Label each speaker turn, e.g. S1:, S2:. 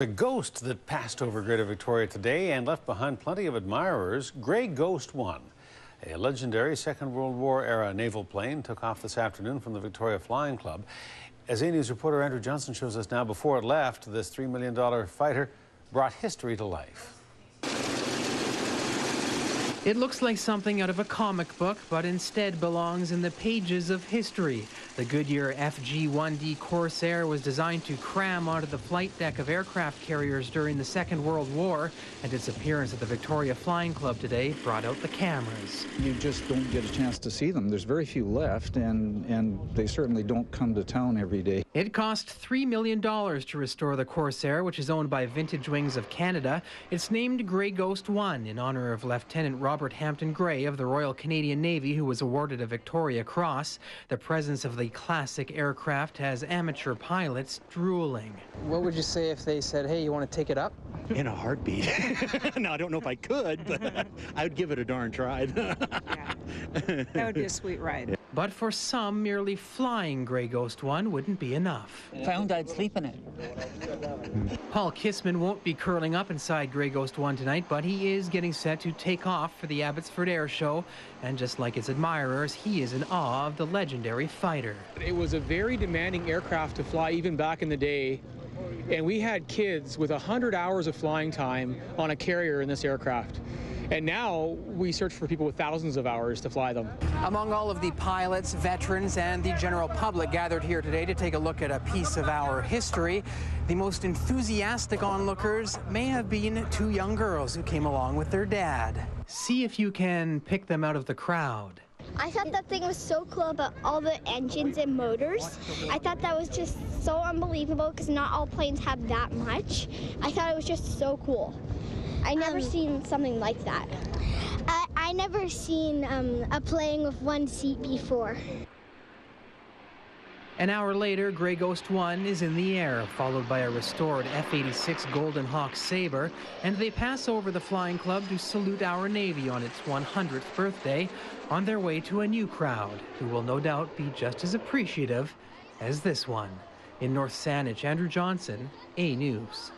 S1: The ghost that passed over Greater Victoria today and left behind plenty of admirers, Grey Ghost 1. A legendary Second World War era naval plane took off this afternoon from the Victoria Flying Club. As A News reporter Andrew Johnson shows us now, before it left, this $3 million fighter brought history to life.
S2: It looks like something out of a comic book, but instead belongs in the pages of history. The Goodyear FG-1D Corsair was designed to cram onto the flight deck of aircraft carriers during the Second World War, and its appearance at the Victoria Flying Club today brought out the cameras.
S3: You just don't get a chance to see them. There's very few left, and they certainly don't come to town every day.
S2: It cost $3 million to restore the Corsair, which is owned by Vintage Wings of Canada. It's named Grey Ghost 1 in honor of Lieutenant Robert Hampton Gray of the Royal Canadian Navy, who was awarded a Victoria Cross. The presence of the classic aircraft has amateur pilots drooling.
S4: What would you say if they said, hey, you want to take it up?
S5: In a heartbeat. Now, I don't know if I could, but I would give it a darn try.
S6: Yeah, that would be a sweet ride.
S2: But for some, merely flying Grey Ghost 1 wouldn't be enough.
S7: Found I'd sleep in it.
S2: Paul Kissman won't be curling up inside Grey Ghost 1 tonight, but he is getting set to take off for the Abbotsford Air Show. And just like his admirers, he is in awe of the legendary fighter.
S4: It was a very demanding aircraft to fly even back in the day. And we had kids with 100 hours of flying time on a carrier in this aircraft. And now we search for people with thousands of hours to fly them. Among all of the pilots, veterans, and the general public gathered here today to take a look at a piece of our history, the most enthusiastic onlookers may have been two young girls who came along with their dad. See if you can pick them out of the crowd.
S8: I thought that thing was so cool about all the engines and motors. I thought that was just so unbelievable because not all planes have that much. I thought it was just so cool. I never seen something like that. I never seen a plane with one seat before.
S2: An hour later, Grey Ghost 1 is in the air, followed by a restored F-86 Golden Hawk Sabre, and they pass over the Flying Club to salute our Navy on its 100th birthday, on their way to a new crowd, who will no doubt be just as appreciative as this one. In North Saanich, Andrew Johnson, A News.